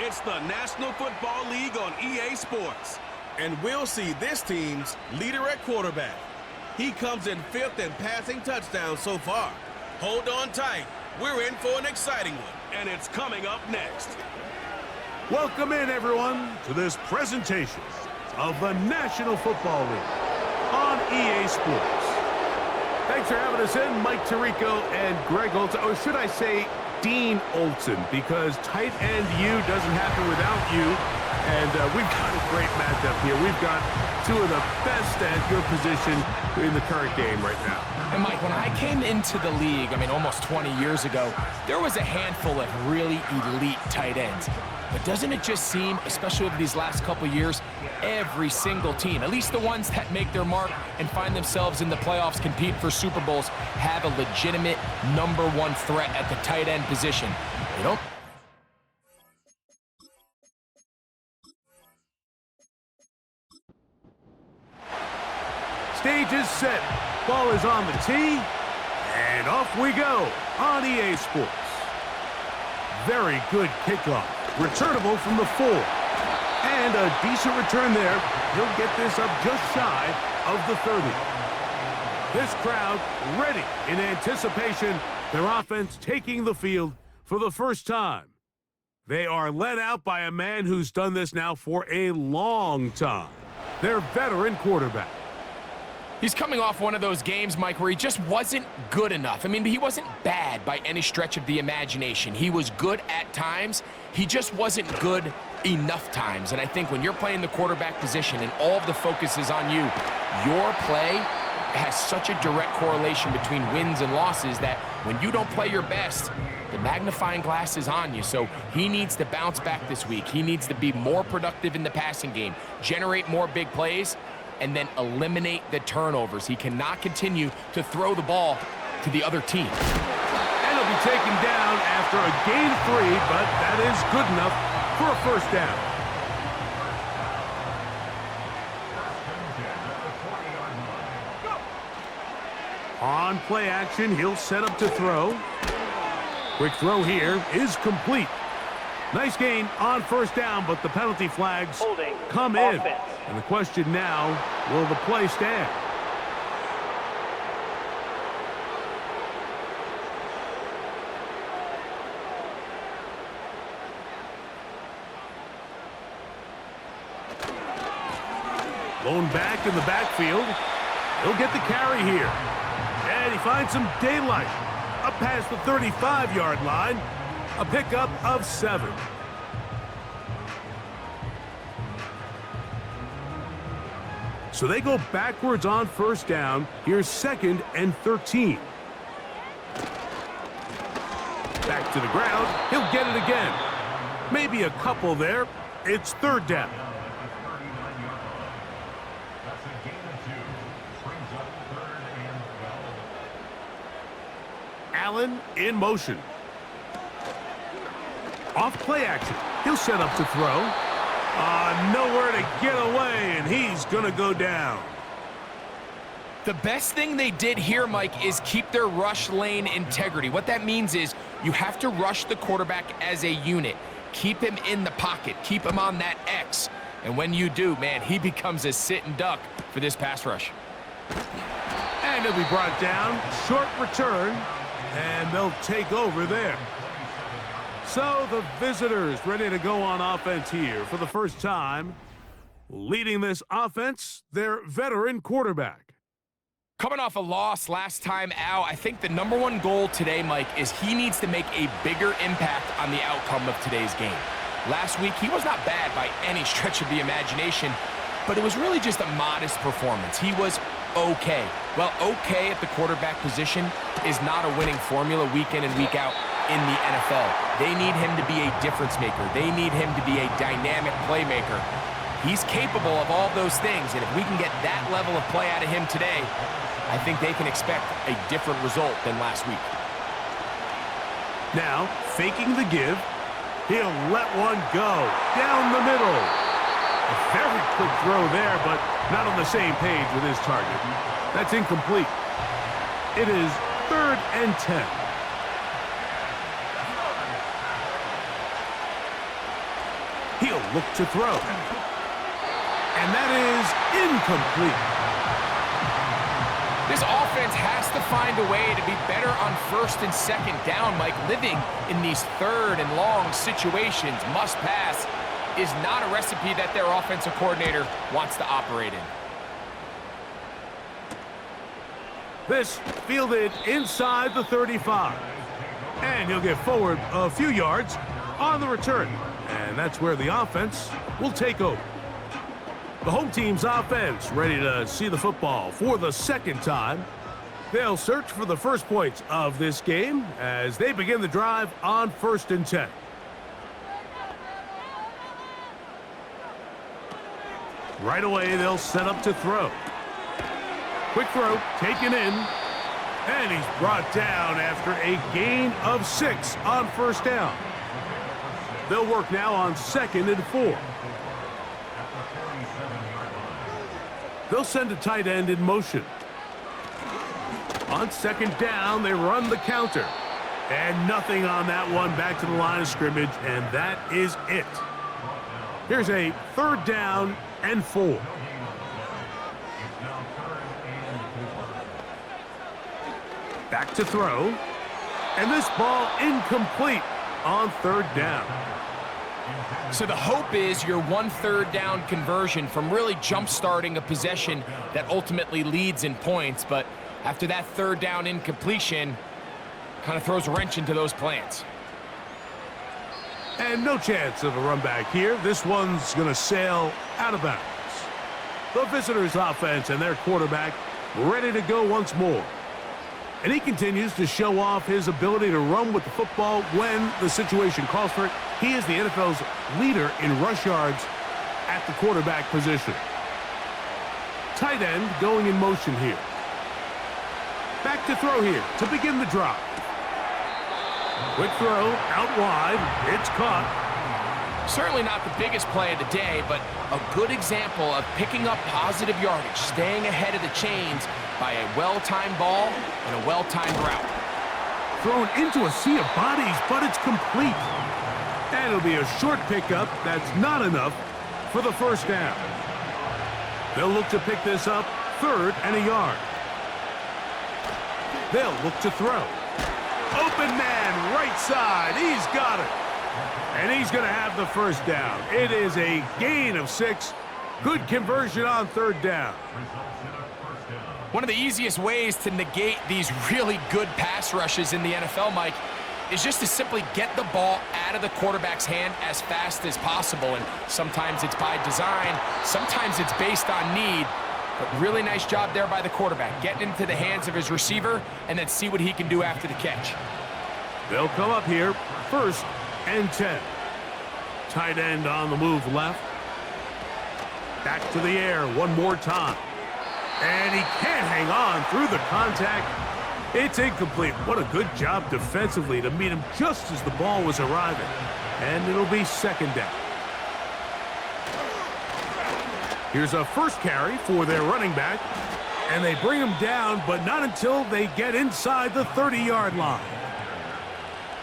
It's the National Football League on EA Sports. And we'll see this team's leader at quarterback. He comes in 5th in passing touchdowns so far. Hold on tight. We're in for an exciting one, and it's coming up next. Welcome in, everyone, to this presentation of the National Football League on EA Sports. Thanks for having us in, Mike Tirico and Greg Olson. Or should I say Dean Olson, because tight end U doesn't happen without you. And we've got a great matchup here. We've got two of the best at your position in the current game right now. And Mike, when I came into the league, almost 20 years ago, there was a handful of really elite tight ends. But doesn't it just seem, especially over these last couple years, every single team, at least the ones that make their mark and find themselves in the playoffs, compete for Super Bowls, have a legitimate #1 threat at the tight end position. They don't. Stage is set. Ball is on the tee. And off we go on EA Sports. Very good kickoff. Returnable from the 4. And a decent return there. He'll get this up just shy of the 30. This crowd ready in anticipation. Their offense taking the field for the first time. They are led out by a man who's done this now for a long time. Their veteran quarterback. He's coming off one of those games, Mike, where he just wasn't good enough. He wasn't bad by any stretch of the imagination. He was good at times. He just wasn't good enough times. And I think when you're playing the quarterback position and all of the focus is on you, your play has such a direct correlation between wins and losses that when you don't play your best, the magnifying glass is on you. So he needs to bounce back this week. He needs to be more productive in the passing game, generate more big plays, and then eliminate the turnovers. He cannot continue to throw the ball to the other team. And he'll be taken down after a gain 3, but that is good enough for a first down. On play action, he'll set up to throw. Quick throw here is complete. Nice gain on first down, but the penalty flags come in. And the question now, will the play stand? Blown back in the backfield. He'll get the carry here. And he finds some daylight. Up past the 35-yard line. A pickup of 7. So they go backwards on first down. Here's 2nd and 13. Back to the ground. He'll get it again. Maybe a couple there. It's 3rd down. Allen in motion. Off play action. He'll set up to throw. Nowhere to get away, and he's going to go down. The best thing they did here, Mike, is keep their rush lane integrity. What that means is you have to rush the quarterback as a unit. Keep him in the pocket. Keep him on that X. And when you do, man, he becomes a sit and duck for this pass rush. And he'll be brought down. Short return, and they'll take over there. So the visitors ready to go on offense here for the first time. Leading this offense, their veteran quarterback. Coming off a loss last time out, I think the #1 goal today, Mike, is he needs to make a bigger impact on the outcome of today's game. Last week, he was not bad by any stretch of the imagination, but it was really just a modest performance. He was okay. Well, okay at the quarterback position is not a winning formula week in and week out in the NFL. They need him to be a difference maker. They need him to be a dynamic playmaker. He's capable of all those things, and if we can get that level of play out of him today, I think they can expect a different result than last week. Now, faking the give, he'll let one go down the middle. A very quick throw there, but not on the same page with his target. That's incomplete. It is 3rd and 10. He'll look to throw. And that is incomplete. This offense has to find a way to be better on first and second down, Mike. Living in these third and long situations, must pass, is not a recipe that their offensive coordinator wants to operate in. This fielded inside the 35. And he'll get forward a few yards on the return. And that's where the offense will take over. The home team's offense ready to see the football for the second time. They'll search for the first points of this game as they begin the drive on 1st and 10. Right away, they'll set up to throw. Quick throw, taken in, and he's brought down after a gain of 6 on 1st down. They'll work now on 2nd and 4. They'll send a tight end in motion. On 2nd down, they run the counter. And nothing on that one, back to the line of scrimmage, and that is it. Here's a 3rd down and 4. Back to throw. And this ball incomplete on 3rd down. So the hope is your 1 3rd down conversion from really jump-starting a possession that ultimately leads in points. But after that 3rd down incompletion, kind of throws a wrench into those plans. And no chance of a run back here. This one's going to sail out of bounds. The visitors' offense and their quarterback ready to go once more. And he continues to show off his ability to run with the football when the situation calls for it. He is the NFL's leader in rush yards at the quarterback position. Tight end going in motion here. Back to throw here to begin the drive. Quick throw out wide. It's caught. Certainly not the biggest play of the day, but a good example of picking up positive yardage, staying ahead of the chains by a well-timed ball and a well-timed route. Thrown into a sea of bodies, but it's complete. And it'll be a short pickup that's not enough for the 1st down. They'll look to pick this up 3rd and a yard. They'll look to throw. Open man, right side. He's got it. And he's going to have the 1st down. It is a gain of 6. Good conversion on 3rd down. One of the easiest ways to negate these really good pass rushes in the NFL, Mike, is just to simply get the ball out of the quarterback's hand as fast as possible. And sometimes it's by design, sometimes it's based on need. But really nice job there by the quarterback, getting into the hands of his receiver and then see what he can do after the catch. They'll come up here, 1st and 10. Tight end on the move left. Back to the air one more time. And he can't hang on through the contact. It's incomplete. What a good job defensively to meet him just as the ball was arriving. And it'll be 2nd down. Here's a 1st carry for their running back. And they bring him down, but not until they get inside the 30-yard line.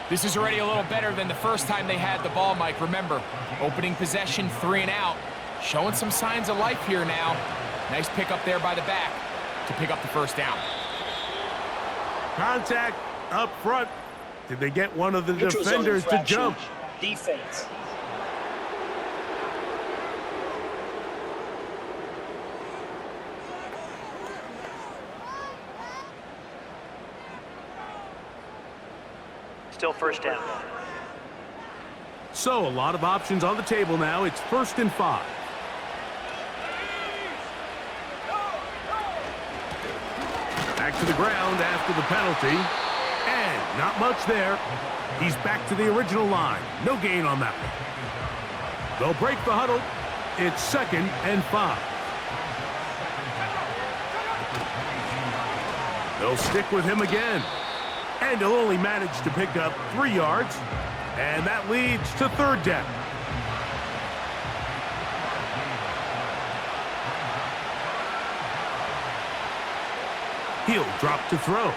This is already a little better than the first time they had the ball, Mike. Remember, opening possession, 3 and out. Showing some signs of life here now. Nice pick up there by the back to pick up the 1st down. Contact up front. Did they get one of the defenders to jump? Defense. Still 1st down. So a lot of options on the table now. It's 1st and 5. Back to the ground after the penalty. And not much there. He's back to the original line. No gain on that one. They'll break the huddle. It's 2nd and 5. They'll stick with him again. And he'll only manage to pick up 3 yards. And that leads to 3rd down. He'll drop to throw.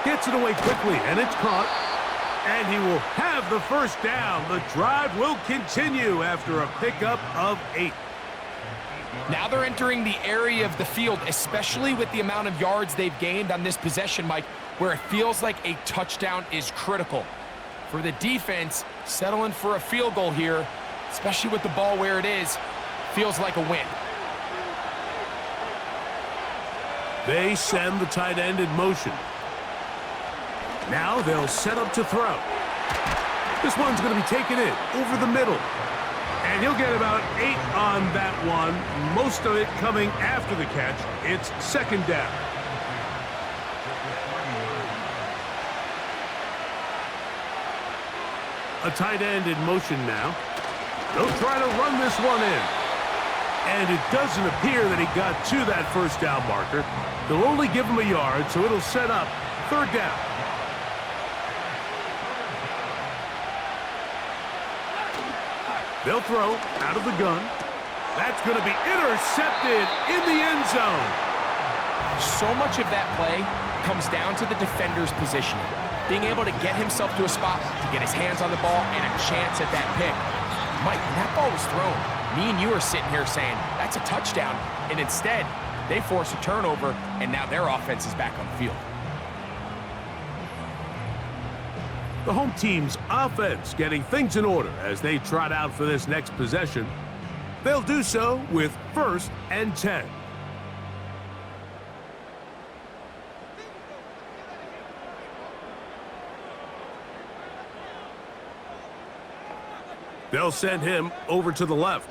Gets it away quickly, and it's caught. And he will have the first down. The drive will continue after a pickup of 8. Now they're entering the area of the field, especially with the amount of yards they've gained on this possession, Mike, where it feels like a touchdown is critical. For the defense, settling for a field goal here, especially with the ball where it is, feels like a win. They send the tight end in motion. Now they'll set up to throw. This one's going to be taken in over the middle. And he'll get about 8 on that one, most of it coming after the catch. It's second down. A tight end in motion now. They'll try to run this one in. And it doesn't appear that he got to that first down marker. They'll only give him a yard, so it'll set up third down. They'll throw out of the gun. That's going to be intercepted in the end zone. So much of that play comes down to the defender's positioning. Being able to get himself to a spot, to get his hands on the ball, and a chance at that pick. Mike, when that ball was thrown, me and you are sitting here saying, that's a touchdown. And instead, they force a turnover, and now their offense is back on the field. The home team's offense getting things in order as they trot out for this next possession. They'll do so with 1st and 10. They'll send him over to the left.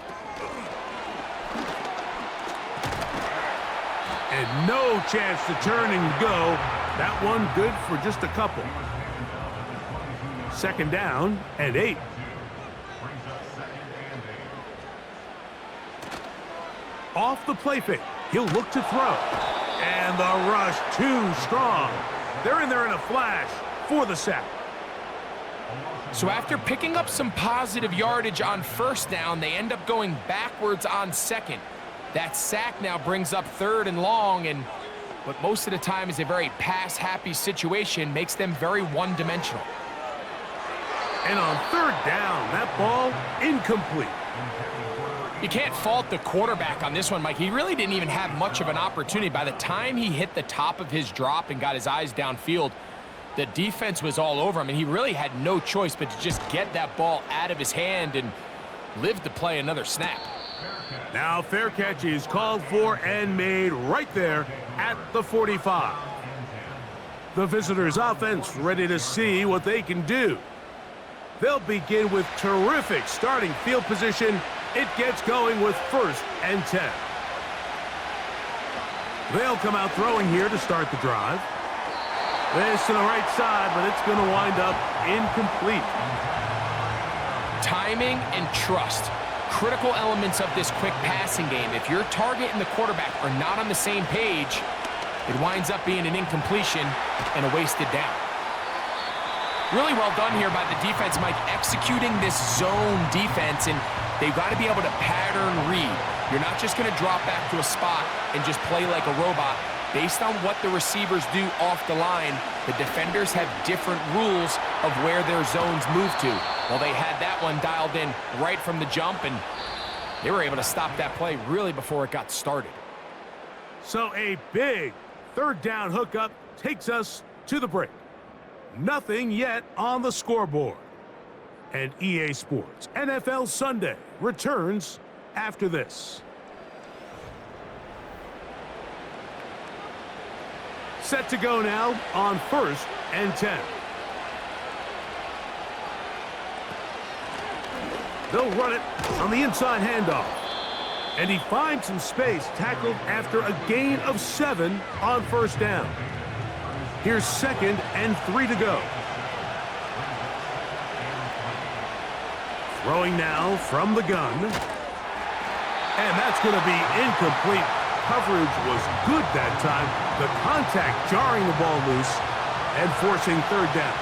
And no chance to turn and go. That one good for just a couple. Second down and 8. Off the play fake. He'll look to throw. And the rush too strong. They're in there in a flash for the sack. So after picking up some positive yardage on first down, they end up going backwards on second. That sack now brings up 3rd and long, and what most of the time is a very pass-happy situation makes them very one-dimensional. And on 3rd down, that ball incomplete. You can't fault the quarterback on this one, Mike. He really didn't even have much of an opportunity. By the time he hit the top of his drop and got his eyes downfield, the defense was all over him, and he really had no choice but to just get that ball out of his hand and live to play another snap. Now fair catch is called for and made right there at the 45. The visitors' offense ready to see what they can do. They'll begin with terrific starting field position. It gets going with 1st and 10. They'll come out throwing here to start the drive. This to the right side, but it's going to wind up incomplete. Timing and trust, critical elements of this quick passing game. If your target and the quarterback are not on the same page, it winds up being an incompletion and a wasted down. Really well done here by the defense, Mike, executing this zone defense, and they've got to be able to pattern read. You're not just going to drop back to a spot and just play like a robot. Based on what the receivers do off the line, the defenders have different rules of where their zones move to. Well, they had that one dialed in right from the jump, and they were able to stop that play really before it got started. So a big 3rd down hookup takes us to the break. Nothing yet on the scoreboard. And EA Sports NFL Sunday returns after this. Set to go now on 1st and 10. They'll run it on the inside handoff. And he finds some space, tackled after a gain of 7 on 1st down. Here's 2nd and 3 to go. Throwing now from the gun. And that's going to be incomplete. Coverage was good that time. The contact jarring the ball loose and forcing 3rd down.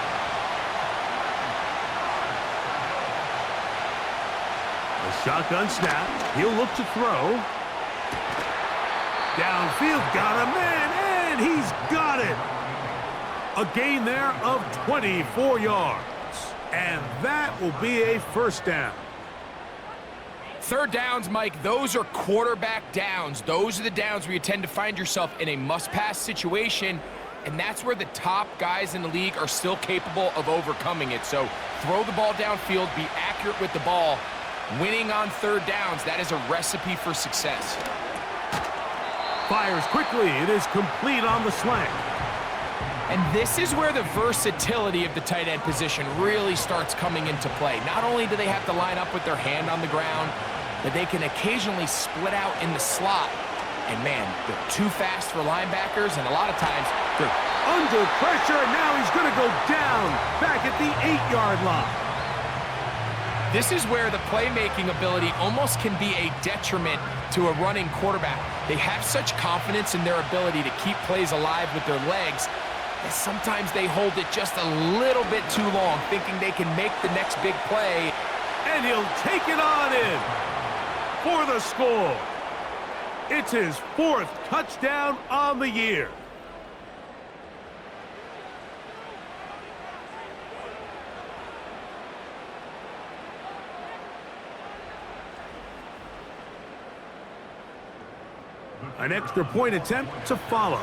A shotgun snap. He'll look to throw. Downfield, got a man, and he's got it. A gain there of 24 yards. And that will be a first down. Third downs, Mike, those are quarterback downs. Those are the downs where you tend to find yourself in a must-pass situation, and that's where the top guys in the league are still capable of overcoming it. So throw the ball downfield, be accurate with the ball. Winning on third downs, that is a recipe for success. Fires quickly. It is complete on the slant. And this is where the versatility of the tight end position really starts coming into play. Not only do they have to line up with their hand on the ground, but they can occasionally split out in the slot. And man, they're too fast for linebackers, and a lot of times they're under pressure, and now he's going to go down back at the 8-yard line. This is where the playmaking ability almost can be a detriment to a running quarterback. They have such confidence in their ability to keep plays alive with their legs that sometimes they hold it just a little bit too long, thinking they can make the next big play. And he'll take it on in for the score. It's his 4th touchdown on the year. An extra point attempt to follow.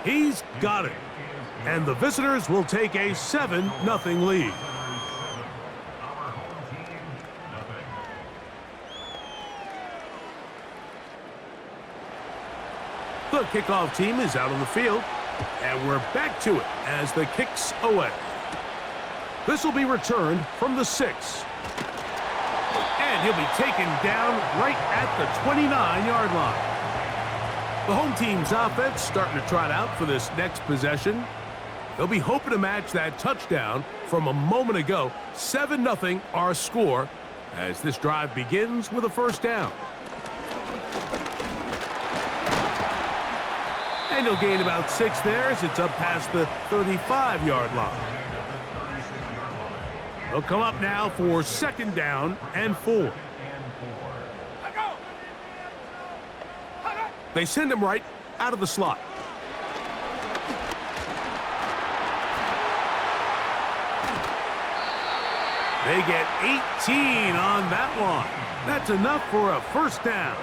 He's got it. And the visitors will take a 7-0 lead. The kickoff team is out on the field, and we're back to it as the kick's away. This will be returned from the 6. And he'll be taken down right at the 29-yard line. The home team's offense starting to trot out for this next possession. They'll be hoping to match that touchdown from a moment ago. 7-0 our score as this drive begins with a first down. And he'll gain about 6 there as it's up past the 35-yard line. They'll come up now for 2nd down and 4. They send him right out of the slot. They get 18 on that one. That's enough for a first down.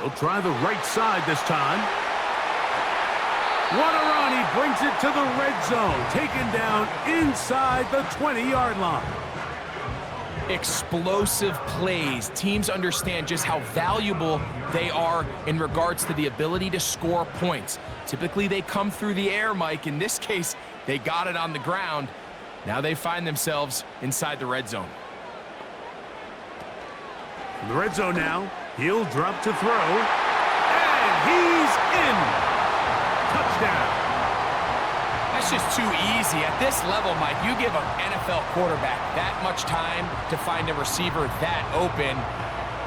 They'll try the right side this time. What a run. He brings it to the red zone. Taken down inside the 20-yard line. Explosive plays. Teams understand just how valuable they are in regards to the ability to score points. Typically, they come through the air, Mike. In this case, they got it on the ground. Now they find themselves inside the red zone. In the red zone now. He'll drop to throw. And he's in. Touchdown. That's just too easy. At this level, Mike, you give an NFL quarterback that much time to find a receiver that open,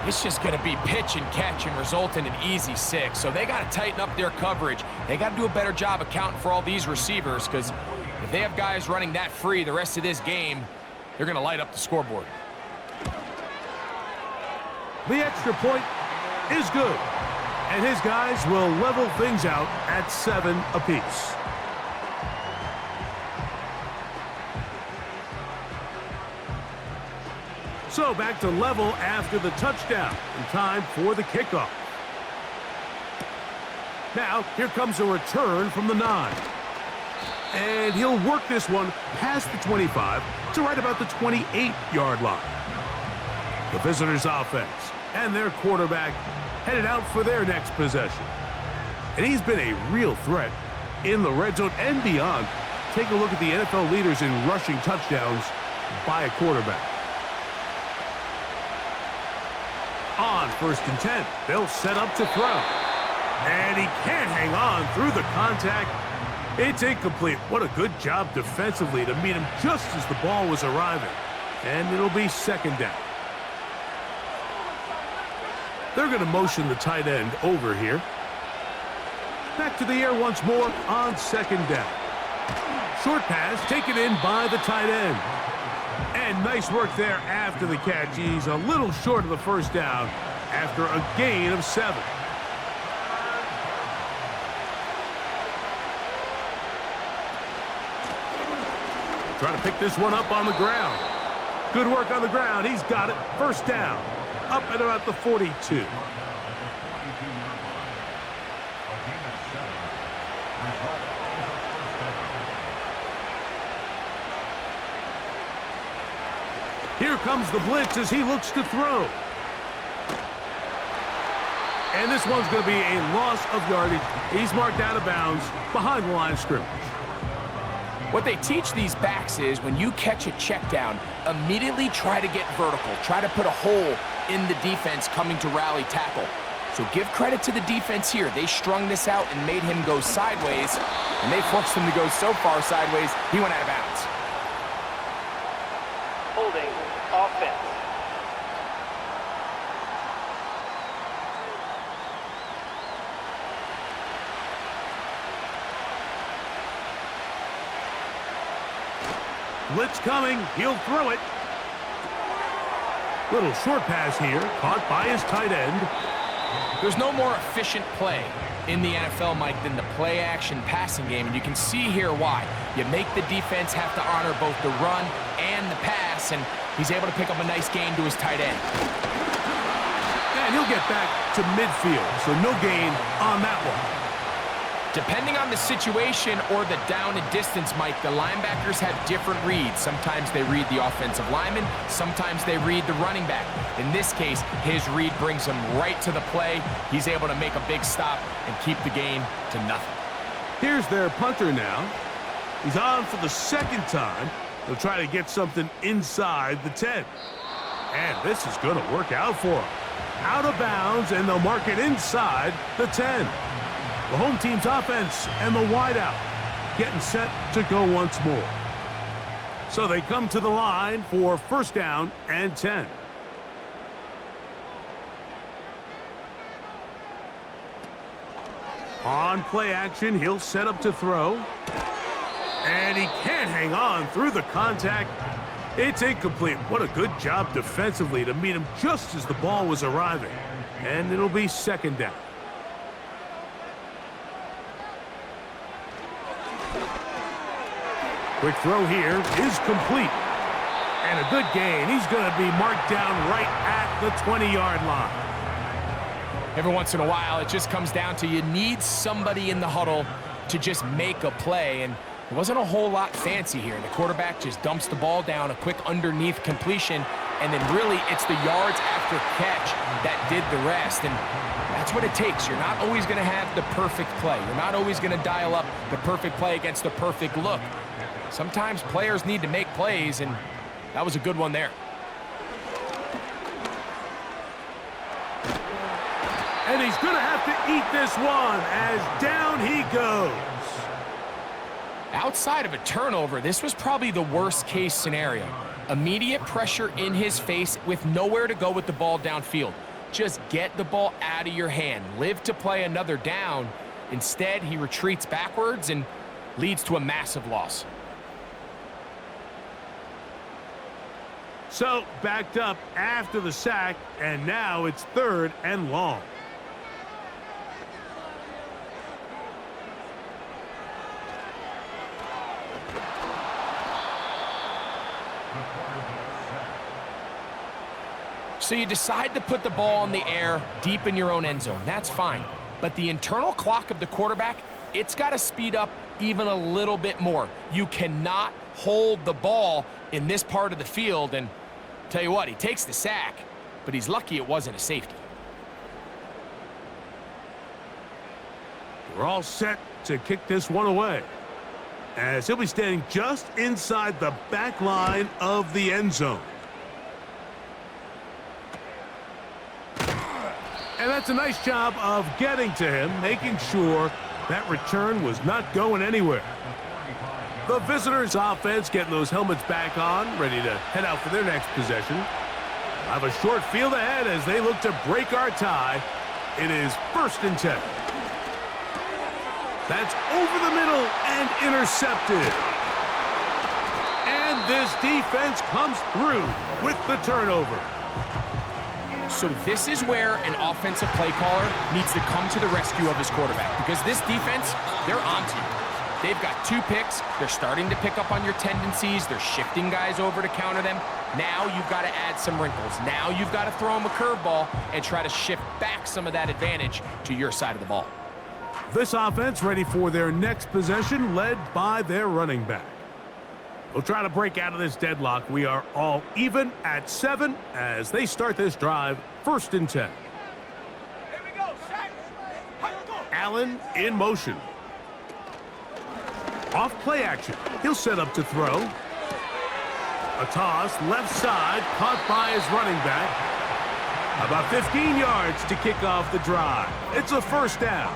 it's just going to be pitch and catch and result in an easy 6. So they got to tighten up their coverage. They got to do a better job accounting for all these receivers, because if they have guys running that free the rest of this game, they're going to light up the scoreboard. The extra point is good, and his guys will level things out at 7 apiece. So back to level after the touchdown, and time for the kickoff. Now, here comes a return from the 9. And he'll work this one past the 25 to right about the 28-yard line. The visitors' offense and their quarterback headed out for their next possession. And he's been a real threat in the red zone and beyond. Take a look at the NFL leaders in rushing touchdowns by a quarterback. On 1st and 10, they'll set up to throw. And he can't hang on through the contact. It's incomplete. What a good job defensively to meet him just as the ball was arriving. And it'll be 2nd down. They're going to motion the tight end over here. Back to the air once more on second down. Short pass taken in by the tight end. And nice work there after the catch. He's a little short of the first down after a gain of 7. Trying to pick this one up on the ground. Good work on the ground. He's got it. First down. Up at about the 42. Here comes the blitz as he looks to throw. And this one's going to be a loss of yardage. He's marked out of bounds behind the line of scrimmage. What they teach these backs is when you catch a check down, immediately try to get vertical. Try to put a hole in the defense coming to rally tackle. So give credit to the defense here. They strung this out and made him go sideways, and they forced him to go so far sideways, he went out of bounds. Holding offense. Blitz coming. He'll throw it. Little short pass here, caught by his tight end. There's no more efficient play in the NFL, Mike, than the play-action passing game, and you can see here why. You make the defense have to honor both the run and the pass, and he's able to pick up a nice gain to his tight end. And he'll get back to midfield, so no gain on that one. Depending on the situation or the down and distance, Mike, the linebackers have different reads. Sometimes they read the offensive lineman, sometimes they read the running back. In this case, his read brings him right to the play. He's able to make a big stop and keep the gain to nothing. Here's their punter now. He's on for the second time. He'll try to get something inside the 10. And this is going to work out for him. Out of bounds, and they'll mark it inside the 10. The home team's offense and the wideout getting set to go once more. So they come to the line for first down and 10. On play action, he'll set up to throw. And he can't hang on through the contact. It's incomplete. What a good job defensively to meet him just as the ball was arriving. And it'll be second down. Quick throw here is complete. And a good gain. He's going to be marked down right at the 20-yard line. Every once in a while, it just comes down to you need somebody in the huddle to just make a play. And it wasn't a whole lot fancy here. The quarterback just dumps the ball down, a quick underneath completion, and then really it's the yards after catch that did the rest. And that's what it takes. You're not always going to have the perfect play. You're not always going to dial up the perfect play against the perfect look. Sometimes players need to make plays, and that was a good one there. And he's going to have to eat this one as down he goes. Outside of a turnover, this was probably the worst-case scenario. Immediate pressure in his face with nowhere to go with the ball downfield. Just get the ball out of your hand. Live to play another down. Instead, he retreats backwards and leads to a massive loss. So, backed up after the sack, and now it's third and long. So you decide to put the ball in the air deep in your own end zone. That's fine. But the internal clock of the quarterback, it's got to speed up even a little bit more. You cannot hold the ball in this part of the field, and tell you what, he takes the sack, but he's lucky it wasn't a safety. We're all set to kick this one away, as he'll be standing just inside the back line of the end zone. And that's a nice job of getting to him, making sure that return was not going anywhere. The visitors' offense getting those helmets back on, ready to head out for their next possession. Have a short field ahead as they look to break our tie. It is 1st and 10. That's over the middle and intercepted. And this defense comes through with the turnover. So this is where an offensive play caller needs to come to the rescue of his quarterback, because this defense, they're onto you. They've got 2 picks. They're starting to pick up on your tendencies. They're shifting guys over to counter them. Now you've got to add some wrinkles. Now you've got to throw them a curveball and try to shift back some of that advantage to your side of the ball. This offense ready for their next possession, led by their running back. We'll try to break out of this deadlock. We are all even at 7 as they start this drive, 1st and 10. Allen in motion. Off play action. He'll set up to throw. A toss, left side, caught by his running back. About 15 yards to kick off the drive. It's a 1st down.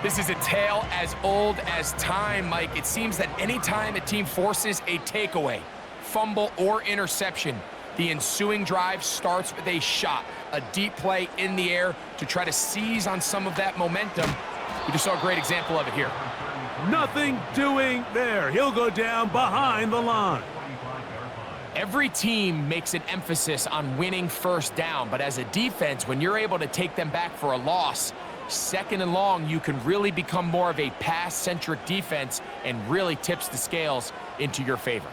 This is a tale as old as time, Mike. It seems that anytime a team forces a takeaway, fumble, or interception, the ensuing drive starts with a shot, a deep play in the air to try to seize on some of that momentum. We just saw a great example of it here. Nothing doing there. He'll go down behind the line. Every team makes an emphasis on winning 1st down, but as a defense, when you're able to take them back for a loss, 2nd and long, you can really become more of a pass-centric defense and really tips the scales into your favor.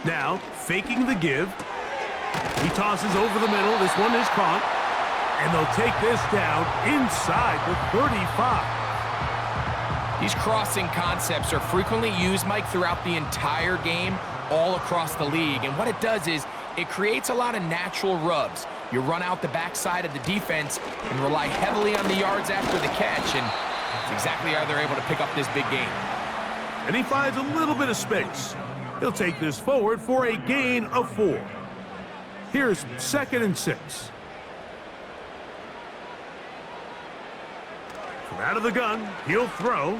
Now, faking the give. He tosses over the middle. This one is caught. And they'll take this down inside the 35. These crossing concepts are frequently used, Mike, throughout the entire game, all across the league. And what it does is it creates a lot of natural rubs. You run out the backside of the defense and rely heavily on the yards after the catch, and that's exactly how they're able to pick up this big gain. And he finds a little bit of space. He'll take this forward for a gain of 4. Here's 2nd and 6. From out of the gun, he'll throw.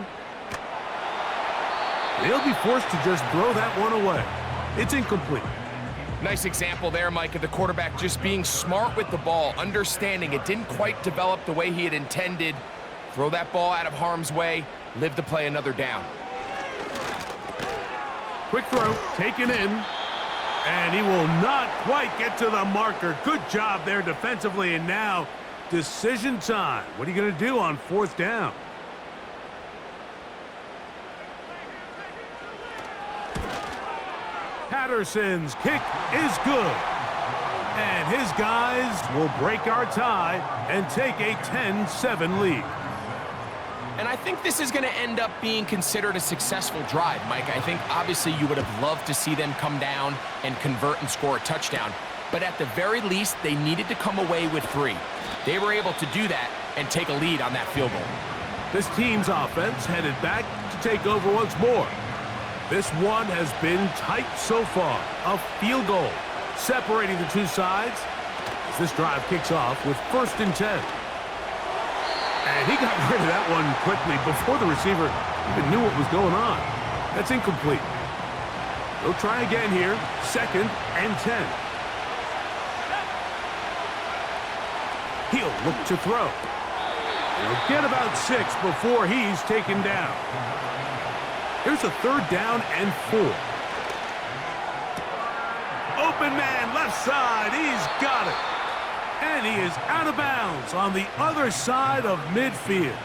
He'll be forced to just throw that one away. It's incomplete. Nice example there, Mike, of the quarterback just being smart with the ball, understanding it didn't quite develop the way he had intended. Throw that ball out of harm's way, live to play another down. Quick throw, taken in, and he will not quite get to the marker. Good job there defensively, and now decision time. What are you going to do on 4th down? Patterson's kick is good. And his guys will break our tie and take a 10-7 lead. And I think this is going to end up being considered a successful drive, Mike. I think obviously you would have loved to see them come down and convert and score a touchdown. But at the very least, they needed to come away with 3. They were able to do that and take a lead on that field goal. This team's offense headed back to take over once more. This one has been tight so far. A field goal separating the 2 sides as this drive kicks off with 1st and 10. And he got rid of that one quickly before the receiver even knew what was going on. That's incomplete. They'll try again here. 2nd and 10. He'll look to throw. He'll get about 6 before he's taken down. Here's a 3rd down and 4. Open man, left side. He's got it. And he is out of bounds on the other side of midfield.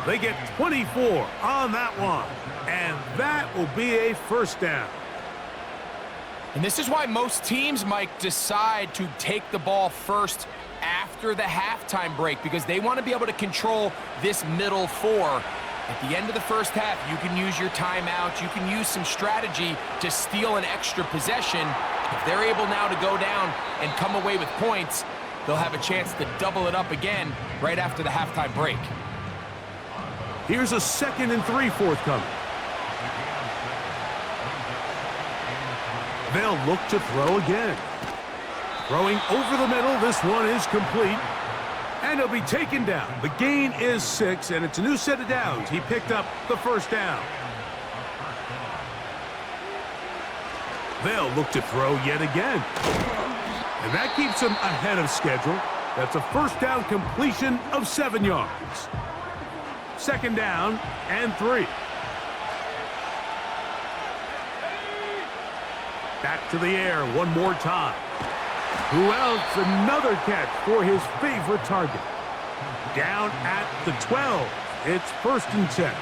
They get 24 on that one. And that will be a 1st down. And this is why most teams, Mike, decide to take the ball first after the halftime break, because they want to be able to control this middle 4. At the end of the 1st half, you can use your timeout. You can use some strategy to steal an extra possession. If they're able now to go down and come away with points, they'll have a chance to double it up again right after the halftime break. Here's a 2nd and 3 forthcoming. They'll look to throw again. Throwing over the middle, this one is complete. And he'll be taken down. The gain is 6, and it's a new set of downs. He picked up the 1st down. They'll look to throw yet again. And that keeps them ahead of schedule. That's a first down completion of 7 yards. Second down and 3. Back to the air one more time. Who else? Another catch for his favorite target. Down at the 12. It's 1st and 10.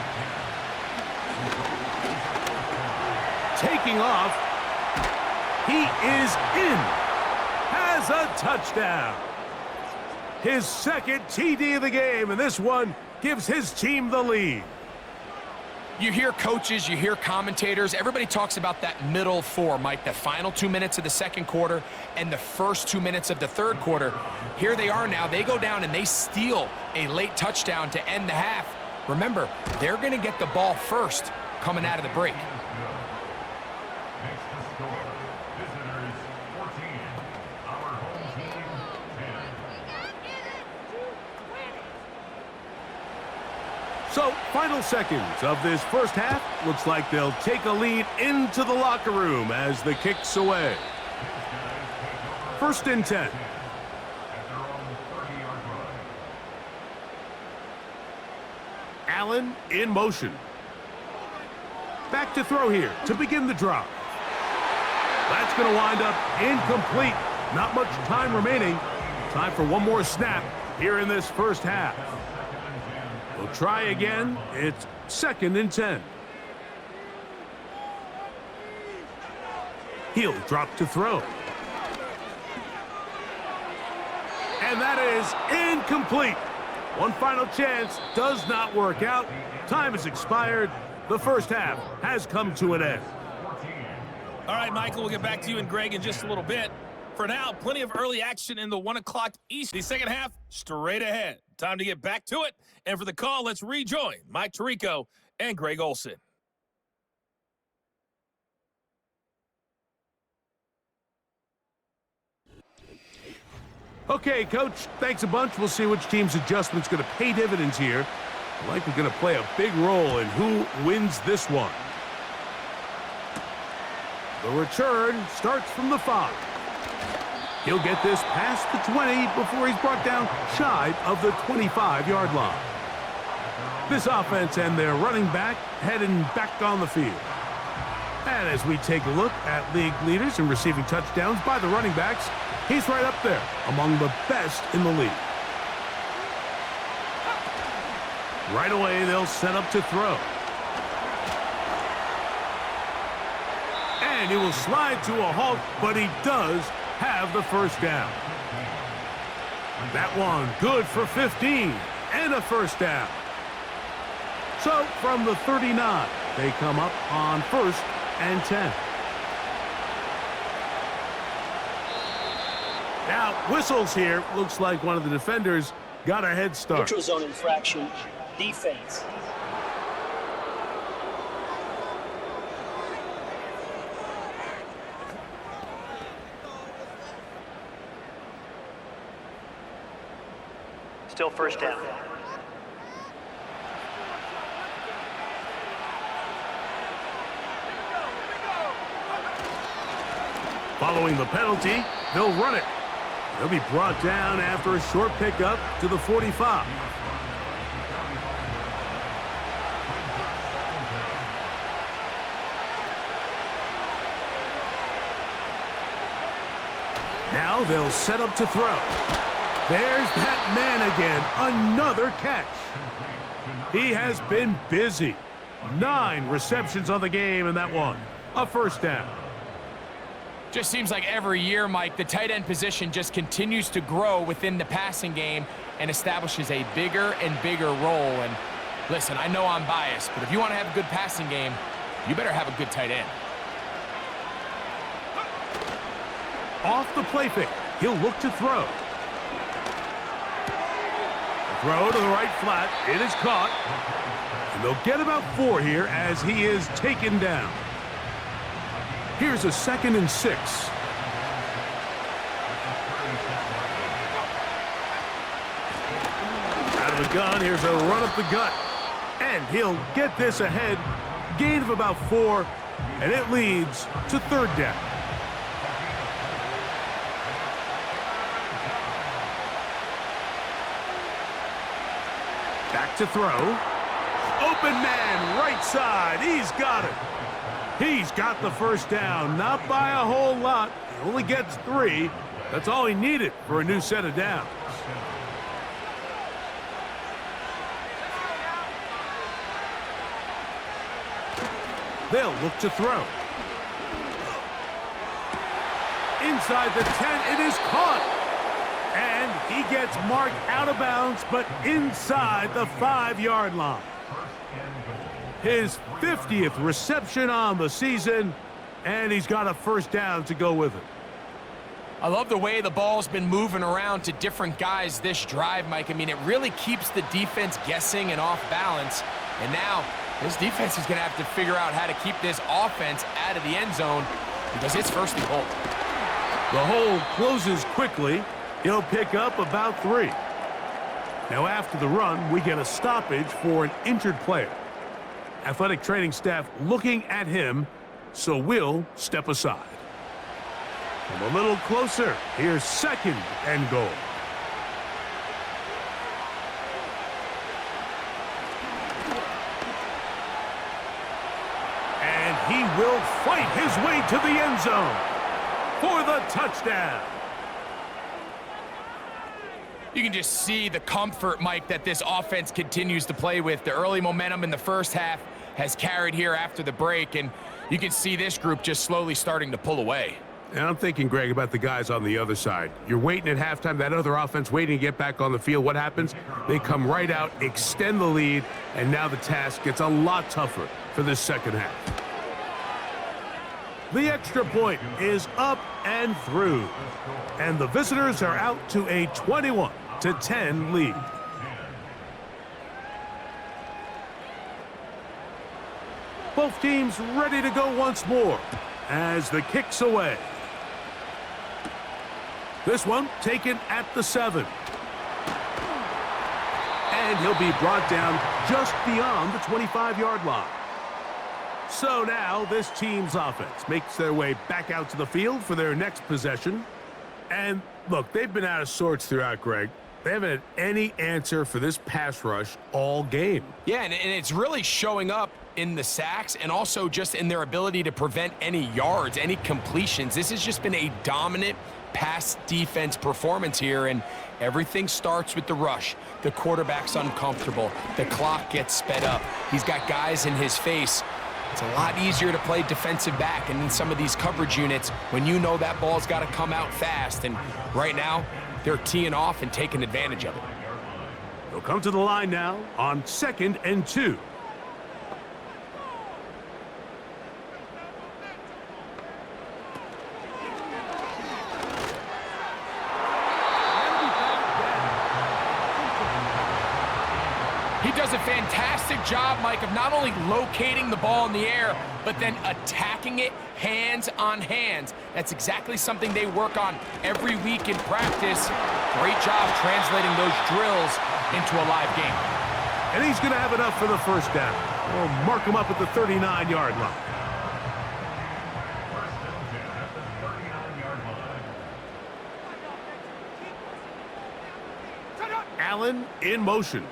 Taking off. He is in. Has a touchdown. His second TD of the game, and this one gives his team the lead. You hear coaches, you hear commentators, everybody talks about that middle 4, Mike, the final 2 minutes of the second quarter and the first 2 minutes of the third quarter. Here they are now. They go down and they steal a late touchdown to end the half. Remember, they're going to get the ball first coming out of the break. So, final seconds of this first half. Looks like they'll take a lead into the locker room as the kick's away. 1st and 10. Allen in motion. Back to throw here to begin the drive. That's going to wind up incomplete. Not much time remaining. Time for one more snap here in this first half. We'll try again. It's 2nd and 10. He'll drop to throw. And that is incomplete. One final chance does not work out. Time has expired. The first half has come to an end. All right, Michael, we'll get back to you and Greg in just a little bit. For now, plenty of early action in the 1 o'clock East. The second half, straight ahead. Time to get back to it. And for the call, let's rejoin Mike Tirico and Greg Olson. Okay, Coach, thanks a bunch. We'll see which team's adjustment's going to pay dividends here. Likely going to play a big role in who wins this one. The return starts from the 5. He'll get this past the 20 before he's brought down shy of the 25-yard line. This offense and their running back heading back on the field. And as we take a look at league leaders in receiving touchdowns by the running backs, he's right up there among the best in the league. Right away, they'll set up to throw. And he will slide to a halt, but he does have the first down. That one good for 15 and a first down. So from the 39, they come up on 1st and 10. Now, whistles here. Looks like one of the defenders got a head start. Neutral zone infraction, defense. Still first down. Following the penalty, they'll run it. They'll be brought down after a short pickup to the 45. Now they'll set up to throw. There's that man again, another catch. He has been busy. 9 receptions on the game in that one. A first down. Just seems like every year, Mike, the tight end position just continues to grow within the passing game and establishes a bigger and bigger role. And listen, I know I'm biased, but if you want to have a good passing game, you better have a good tight end. Off the play fake, he'll look to throw. Throw to the right flat. It is caught. And they'll get about 4 here as he is taken down. Here's a 2nd and 6. Out of the gun, here's a run up the gut. And he'll get this ahead. Gain of about 4, and it leads to 3rd down. to throw. Open man, right side. He's got it. He's got the first down, not by a whole lot. He only gets 3. That's all he needed for a new set of downs. They'll look to throw. Inside the 10, it is caught. And he gets marked out of bounds, but inside the 5-yard line. His 50th reception on the season, and he's got a first down to go with it. I love the way the ball's been moving around to different guys this drive, Mike. I mean, it really keeps the defense guessing and off balance. And now this defense is going to have to figure out how to keep this offense out of the end zone because it's first and goal. The hole closes quickly. He'll pick up about 3. Now after the run, we get a stoppage for an injured player. Athletic training staff looking at him, so we'll step aside. Come a little closer. Here's 2nd and goal. And he will fight his way to the end zone for the touchdown. You can just see the comfort, Mike, that this offense continues to play with. The early momentum in the first half has carried here after the break, and you can see this group just slowly starting to pull away. And I'm thinking, Greg, about the guys on the other side. You're waiting at halftime, that other offense waiting to get back on the field. What happens? They come right out, extend the lead, and now the task gets a lot tougher for this second half. The extra point is up and through. And the visitors are out to a 21-10 lead. Both teams ready to go once more as the kick's away. This one taken at the 7. And he'll be brought down just beyond the 25-yard line. So now this team's offense makes their way back out to the field for their next possession. And look, they've been out of sorts throughout, Greg. They haven't had any answer for this pass rush all game. Yeah, and it's really showing up in the sacks and also just in their ability to prevent any yards, any completions. This has just been a dominant pass defense performance here, and everything starts with the rush. The quarterback's uncomfortable. The clock gets sped up. He's got guys in his face. It's a lot easier to play defensive back, and in some of these coverage units, when you know that ball's got to come out fast, and right now, they're teeing off and taking advantage of it. They'll come to the line now on 2nd and 2. He does a fantastic job, Mike, of not only locating the ball in the air, but then attacking it hands on hands. That's exactly something they work on every week in practice. Great job translating those drills into a live game. And he's going to have enough for the first down. We'll mark him up at the 39-yard line. Allen in motion.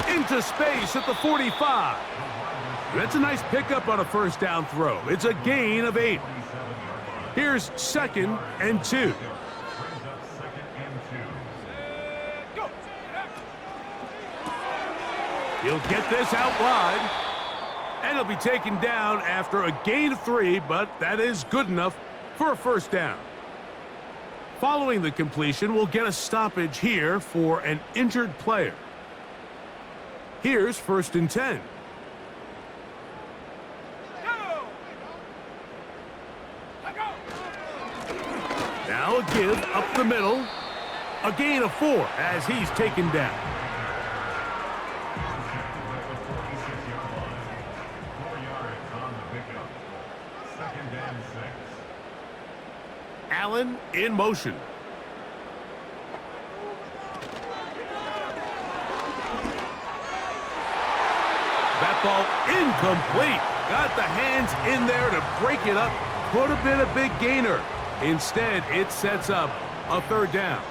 Into space at the 45. That's a nice pickup on a first down throw. It's a gain of 8. Here's 2nd and 2. He'll get this out wide. And he'll be taken down after a gain of 3, but that is good enough for a first down. Following the completion, we'll get a stoppage here for an injured player. Here's 1st and 10. Now a give up the middle. A gain of 4 as he's taken down. Allen in motion. That ball incomplete. Got the hands in there to break it up. Could have been a big gainer. Instead, it sets up a 3rd down.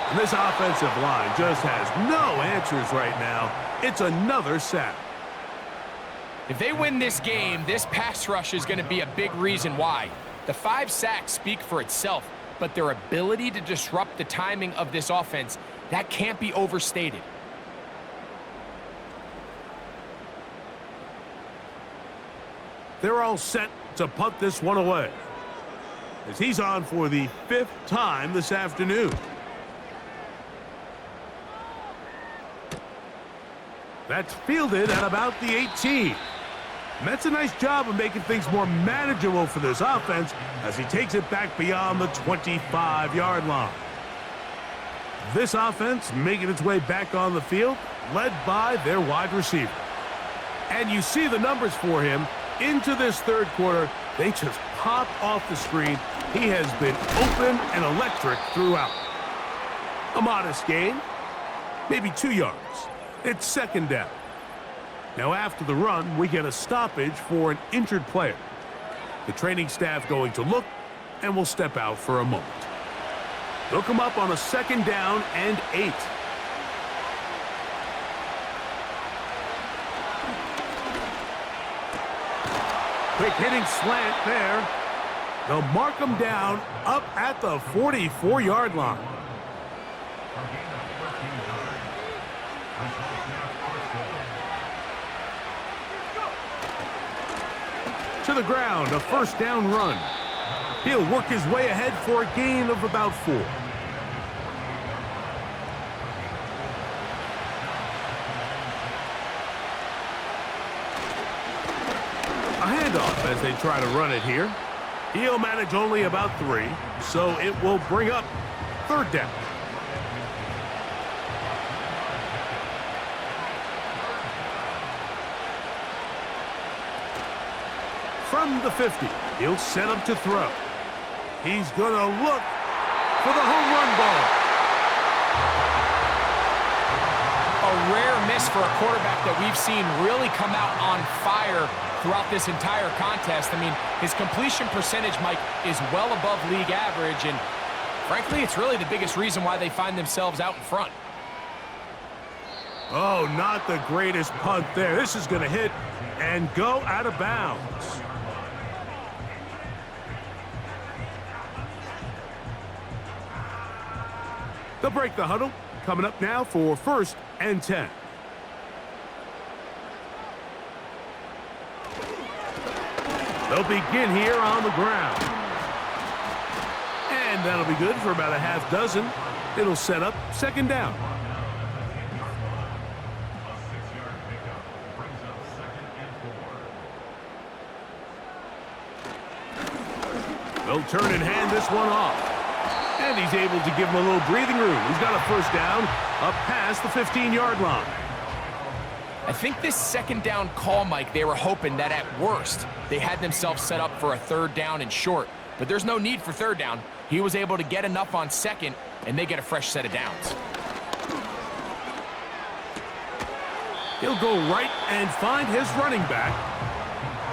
And this offensive line just has no answers right now. It's another sack. If they win this game, this pass rush is going to be a big reason why. The 5 sacks speak for itself, but their ability to disrupt the timing of this offense, that can't be overstated. They're all set to punt this one away, as he's on for the 5th time this afternoon. That's fielded at about the 18. And that's a nice job of making things more manageable for this offense as he takes it back beyond the 25-yard line. This offense making its way back on the field, led by their wide receiver. And you see the numbers for him into this third quarter. They just pop off the screen. He has been open and electric throughout. A modest gain, maybe 2 yards. It's second down. Now after the run, we get a stoppage for an injured player. The training staff going to look and will step out for a moment. They'll come up on a second down and 8. Quick hitting slant there. They'll mark him down up at the 44-yard line. To the ground, a first down run. He'll work his way ahead for a gain of about 4. A handoff as they try to run it here. He'll manage only about 3, so it will bring up third down. From the 50, he'll set up to throw. He's going to look for the home run ball. A rare miss for a quarterback that we've seen really come out on fire throughout this entire contest. I mean, his completion percentage, Mike, is well above league average, and frankly, it's really the biggest reason why they find themselves out in front. Oh, not the greatest punt there. This is going to hit and go out of bounds. They'll break the huddle. Coming up now for 1st and 10. They'll begin here on the ground. And that'll be good for about a half dozen. It'll set up second down. They'll turn and hand this one off. And he's able to give him a little breathing room. He's got a first down up past the 15-yard line. I think this second down call, Mike, they were hoping that at worst they had themselves set up for a third down and short. But there's no need for third down. He was able to get enough on second, and they get a fresh set of downs. He'll go right and find his running back.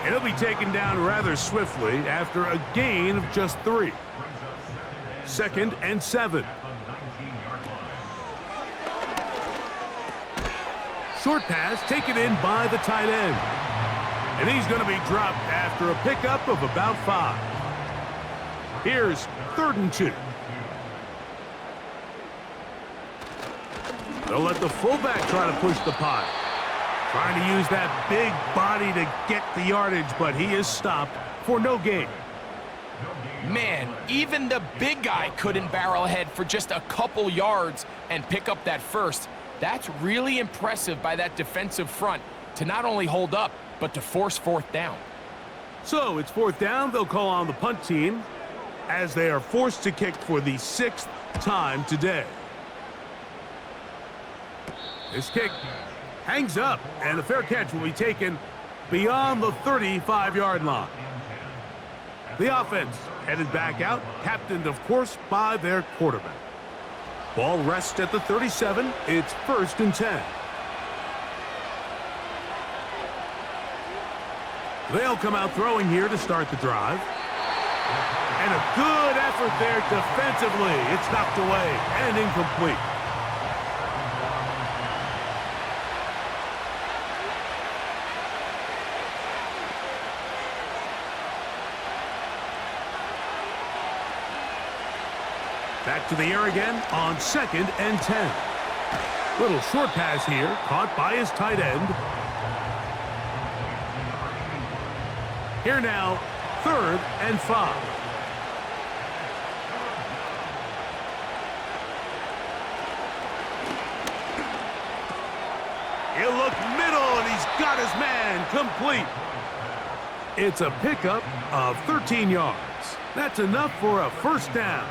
And he'll be taken down rather swiftly after a gain of just 3. 2nd and 7. Short pass taken in by the tight end. And he's going to be dropped after a pickup of about 5. Here's 3rd and 2. They'll let the fullback try to push the pile. Trying to use that big body to get the yardage, but he is stopped for no gain. Man, even the big guy couldn't barrel ahead for just a couple yards and pick up that first. That's really impressive by that defensive front to not only hold up, but to force 4th down. So it's 4th down. They'll call on the punt team as they are forced to kick for the 6th time today. This kick hangs up, and the fair catch will be taken beyond the 35-yard line. The offense headed back out, captained, of course, by their quarterback. Ball rests at the 37. It's 1st and 10. They'll come out throwing here to start the drive. And a good effort there defensively. It's knocked away and incomplete. Back to the air again on 2nd and 10. Little short pass here, caught by his tight end. Here now, 3rd and 5. He'll look middle, and he's got his man complete. It's a pickup of 13 yards. That's enough for a first down.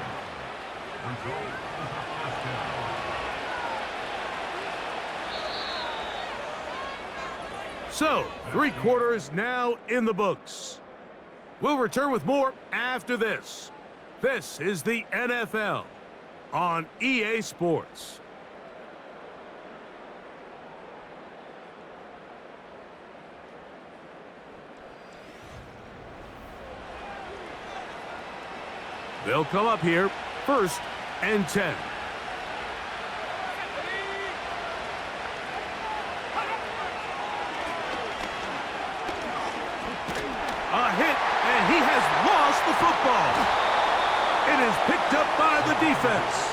So, 3 quarters now in the books. We'll return with more after this. This is the NFL on EA Sports. They'll come up here, 1st and 10. A hit, and he has lost the football. It is picked up by the defense.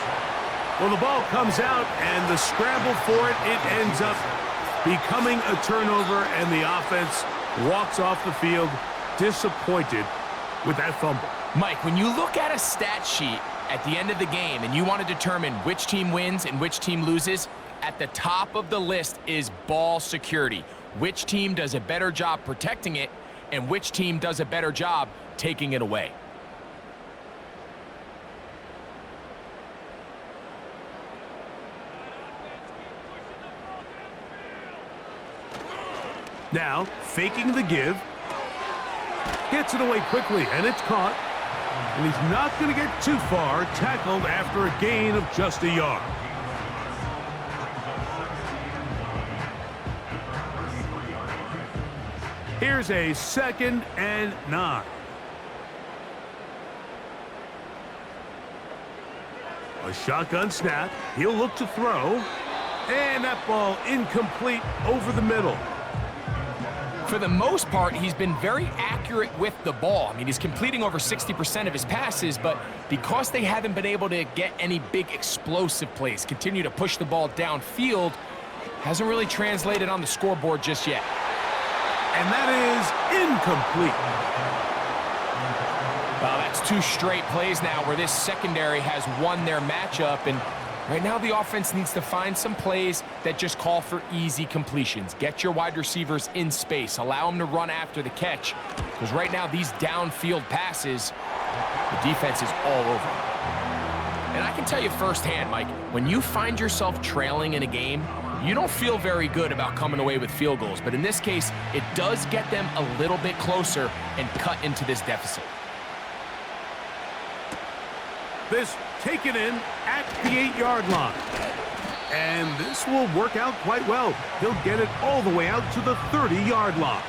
Well, the ball comes out, and the scramble for it ends up becoming a turnover, and the offense walks off the field disappointed with that fumble. Mike, when you look at a stat sheet at the end of the game and you want to determine which team wins and which team loses, at the top of the list is ball security. Which team does a better job protecting it and which team does a better job taking it away. Now, faking the give. Gets it away quickly, and it's caught. And he's not going to get too far, tackled after a gain of just a yard. Here's a 2nd and 9. A shotgun snap. He'll look to throw. And that ball incomplete over the middle. For the most part, he's been very accurate with the ball. I mean, he's completing over 60% of his passes, but because they haven't been able to get any big explosive plays, continue to push the ball downfield, hasn't really translated on the scoreboard just yet. And that is incomplete. Well, that's 2 straight plays now where this secondary has won their matchup, and right now the offense needs to find some plays that just call for easy completions. Get your wide receivers in space. Allow them to run after the catch, because right now these downfield passes, the defense is all over them. And I can tell you firsthand, Mike, when you find yourself trailing in a game, you don't feel very good about coming away with field goals. But in this case, it does get them a little bit closer and cut into this deficit. This taken in at the 8-yard line. And this will work out quite well. He'll get it all the way out to the 30-yard line.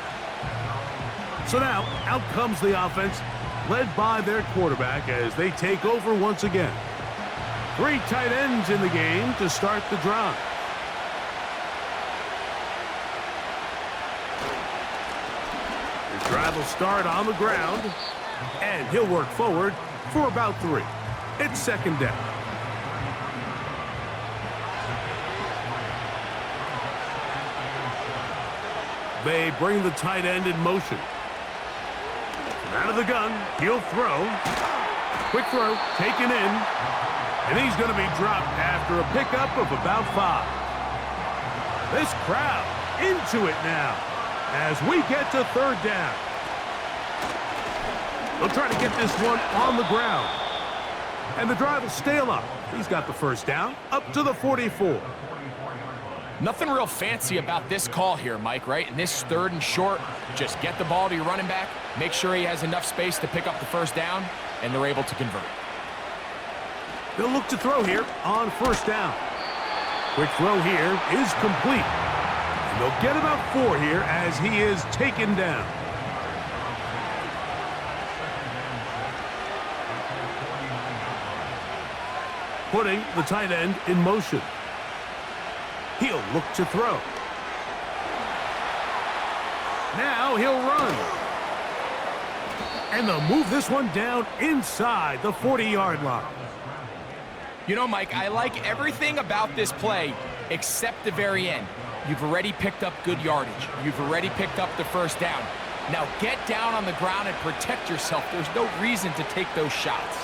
So now, out comes the offense, led by their quarterback as they take over once again. 3 tight ends in the game to start the drive. The drive will start on the ground, and he'll work forward for about 3. It's 2nd down. They bring the tight end in motion. Out of the gun, he'll throw. Quick throw, taken in. And he's going to be dropped after a pickup of about 5. This crowd into it now as we get to 3rd down. They'll try to get this one on the ground. And the drive will stay alive. He's got the first down up to the 44. Nothing real fancy about this call here, Mike, right? In this 3rd and short, just get the ball to your running back, make sure he has enough space to pick up the first down, and they're able to convert. They'll look to throw here on 1st down. Quick throw here is complete. And they'll get about 4 here as he is taken down. putting the tight end in motion. He'll look to throw. Now he'll run. And they'll move this one down inside the 40-yard line. You know, Mike, I like everything about this play except the very end. You've already picked up good yardage. You've already picked up the first down. Now get down on the ground and protect yourself. There's no reason to take those shots.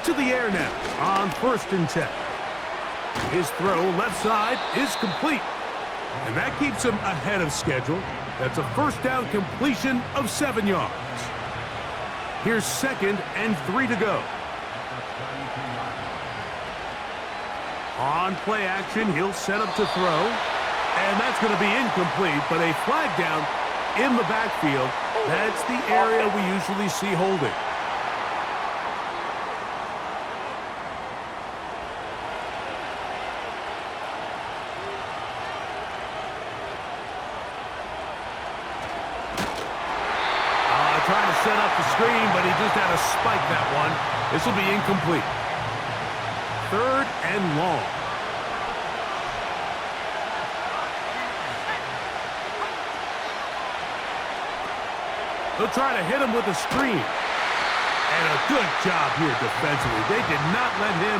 To the air now on 1st and 10. His throw left side is complete. And that keeps him ahead of schedule. That's a first down completion of 7 yards. Here's 2nd and 3 to go. On play action, he'll set up to throw. And that's going to be incomplete, but a flag down in the backfield. That's the area we usually see holding. Trying to set up the screen, but he just had to spike that one. This will be incomplete. 3rd and long. They'll try to hit him with a screen. And a good job here defensively. They did not let him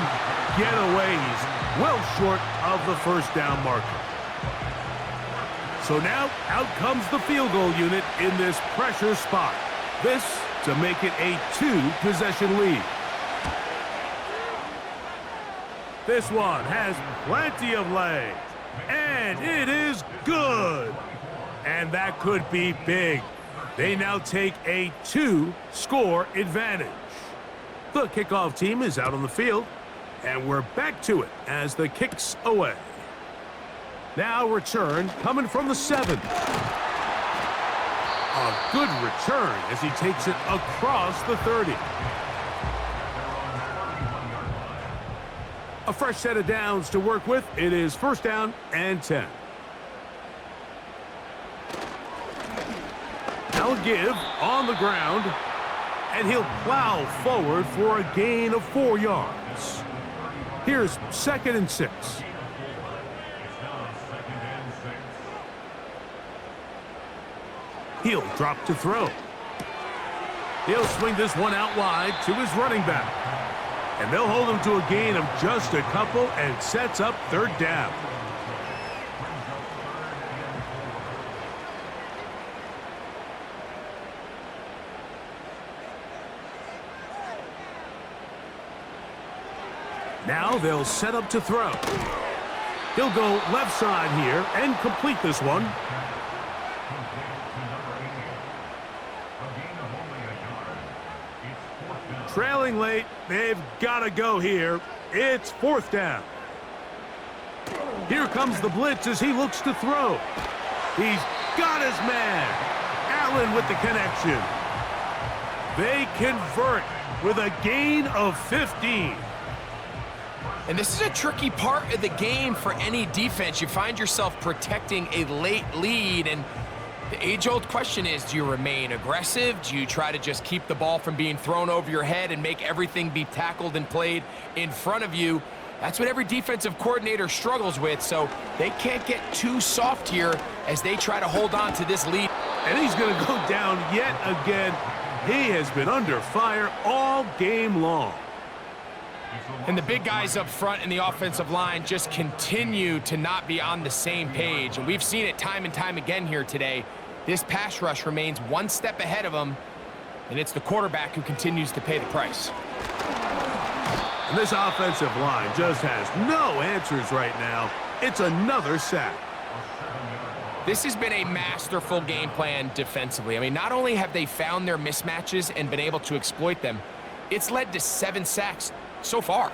get away. He's well short of the first down marker. So now, out comes the field goal unit in this pressure spot. This to make it a 2-possession lead. This one has plenty of leg. And it is good. And that could be big. They now take a 2-score advantage. The kickoff team is out on the field. And we're back to it as the kick's away. Now return coming from the 7. A good return as he takes it across the 30. A fresh set of downs to work with. It is 1st down and 10. Now a give on the ground. And he'll plow forward for a gain of 4 yards. Here's 2nd and 6. He'll drop to throw. He'll swing this one out wide to his running back. And they'll hold him to a gain of just a couple and sets up 3rd down. Now they'll set up to throw. He'll go left side here and complete this one. Trailing late, they've got to go here. It's 4th down. Here comes the blitz as he looks to throw. He's got his man. Allen with the connection. They convert with a gain of 15. And this is a tricky part of the game for any defense. You find yourself protecting a late lead, and the age-old question is, do you remain aggressive? Do you try to just keep the ball from being thrown over your head and make everything be tackled and played in front of you? That's what every defensive coordinator struggles with, so they can't get too soft here as they try to hold on to this lead. And he's going to go down yet again. He has been under fire all game long. And the big guys up front in the offensive line just continue to not be on the same page. And we've seen it time and time again here today. This pass rush remains one step ahead of them, and it's the quarterback who continues to pay the price. And this offensive line just has no answers right now. It's another sack. This has been a masterful game plan defensively. I mean, not only have they found their mismatches and been able to exploit them, it's led to 7 sacks so far.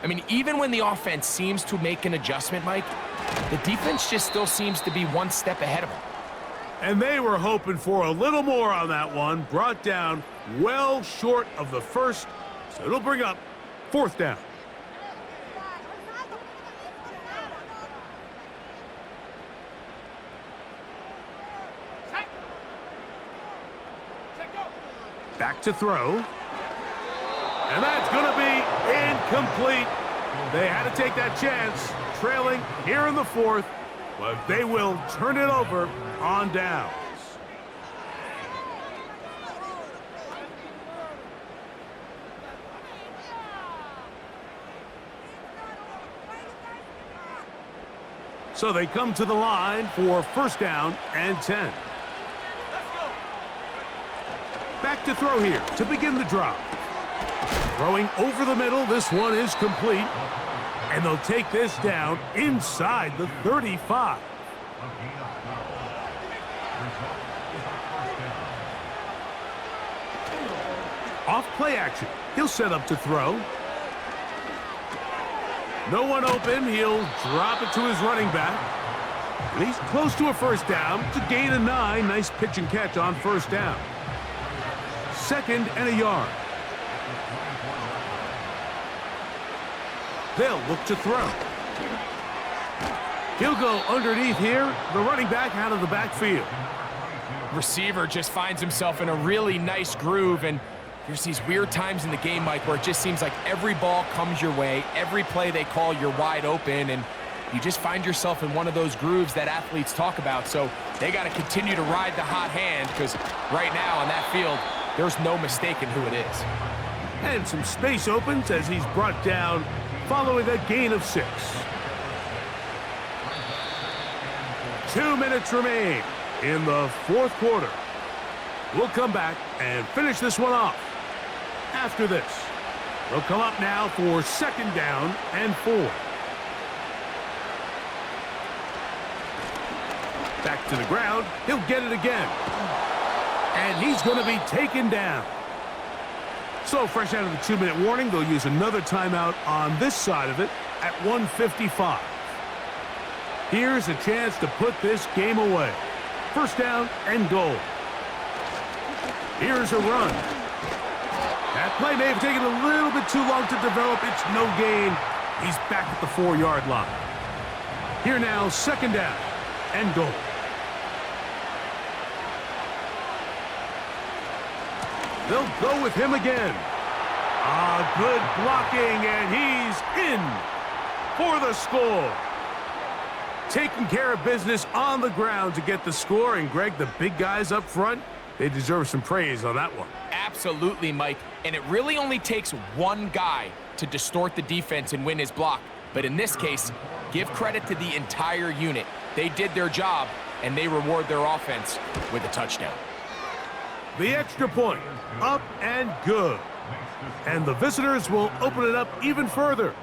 I mean, even when the offense seems to make an adjustment, Mike, the defense just still seems to be one step ahead of them. And they were hoping for a little more on that one. Brought down well short of the first, so it'll bring up 4th down. Back to throw. And that's going to be incomplete. They had to take that chance, trailing here in the fourth, but they will turn it over on downs. So they come to the line for first down and 10. Back to throw here to begin the drive. Throwing over the middle, this one is complete. And they'll take this down inside the 35. Off play action. He'll set up to throw. No one open. He'll drop it to his running back. And he's close to a first down to gain a 9. Nice pitch and catch on first down. 2nd and a yard. They'll look to throw. He'll go underneath here. The running back out of the backfield. Receiver just finds himself in a really nice groove, and there's these weird times in the game, Mike, where it just seems like every ball comes your way. Every play they call, you're wide open, and you just find yourself in one of those grooves that athletes talk about. So they got to continue to ride the hot hand, because right now on that field, there's no mistaking who it is. And some space opens as he's brought down following a gain of 6. 2 minutes remain in the fourth quarter. We'll come back and finish this one off. After this, they'll come up now for 2nd down and 4. Back to the ground. He'll get it again. And he's going to be taken down. So fresh out of the 2-minute warning, they'll use another timeout on this side of it at 1:55. Here's a chance to put this game away. First down and goal. Here's a run. That play may have taken a little bit too long to develop. It's no gain. He's back at the 4-yard line. Here now, 2nd down and goal. They'll go with him again. Good blocking, and he's in for the score. Taking care of business on the ground to get the score. And, Greg, the big guys up front, they deserve some praise on that one. Absolutely, Mike. And it really only takes one guy to distort the defense and win his block. But in this case, give credit to the entire unit. They did their job, and they reward their offense with a touchdown. The extra point, up and good. And the visitors will open it up even further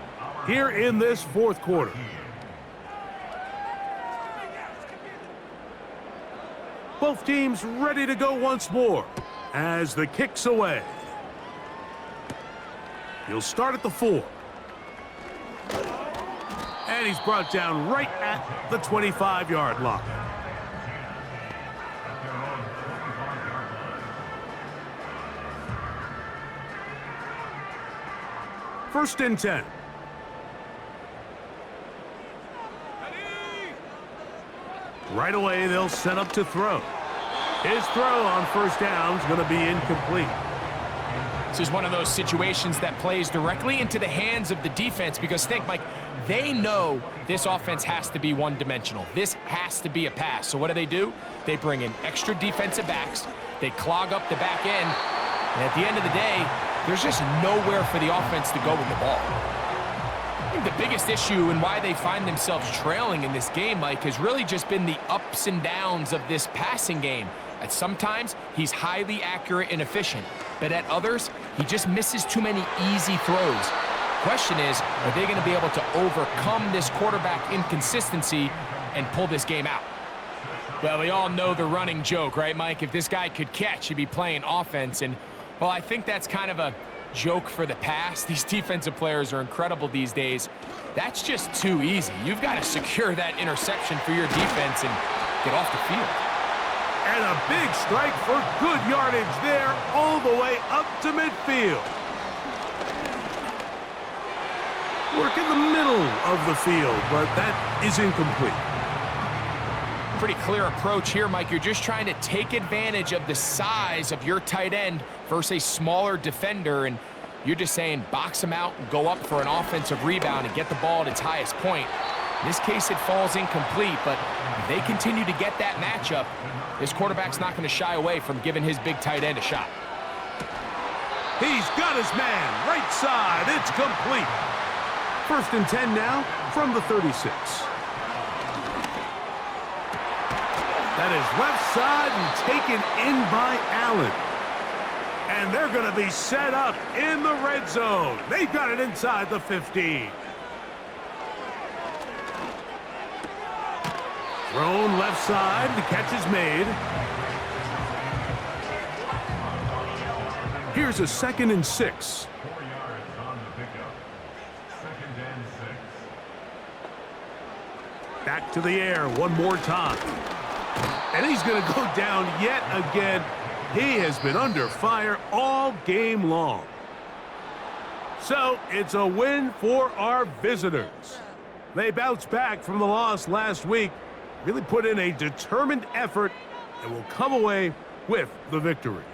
here in this fourth quarter. Both teams ready to go once more as the kick's away. He'll start at the 4. And he's brought down right at the 25-yard line. First and 10. Right away, they'll set up to throw. His throw on first down is going to be incomplete. This is one of those situations that plays directly into the hands of the defense because, think, Mike, they know this offense has to be one-dimensional. This has to be a pass. So what do? They bring in extra defensive backs. They clog up the back end. And at the end of the day, there's just nowhere for the offense to go with the ball. I think the biggest issue and why they find themselves trailing in this game, Mike, has really just been the ups and downs of this passing game. At sometimes, he's highly accurate and efficient, but at others, he just misses too many easy throws. Question is, are they going to be able to overcome this quarterback inconsistency and pull this game out? Well, we all know the running joke, right, Mike? If this guy could catch, he'd be playing offense, and well, I think that's kind of a joke for the past. These defensive players are incredible these days. That's just too easy. You've got to secure that interception for your defense and get off the field. And a big strike for good yardage there all the way up to midfield. Work in the middle of the field, but that is incomplete. Pretty clear approach here, Mike. You're just trying to take advantage of the size of your tight end versus a smaller defender, and You're just saying box him out and go up for an offensive rebound and get the ball at its highest point. In this case, it falls incomplete, but if they continue to get that matchup, this quarterback's not going to shy away from giving his big tight end a shot. He's got his man, right side, it's complete. 1st and 10 now from the 36. That is left side and taken in by Allen. And they're going to be set up in the red zone. They've got it inside the 15. Thrown left side, the catch is made. Here's a 2nd and 6. 4 yards on the pickup. 2nd and 6. Back to the air one more time. And he's going to go down yet again. He has been under fire all game long. So it's a win for our visitors. They bounced back from the loss last week, really put in a determined effort, and will come away with the victory.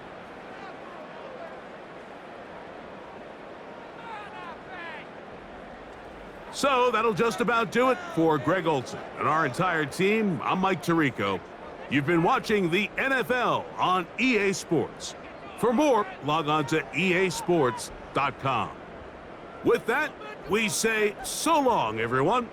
So that'll just about do it for Greg Olson and our entire team. I'm Mike Tirico. You've been watching the NFL on EA Sports. For more, log on to easports.com. With that, we say so long, everyone.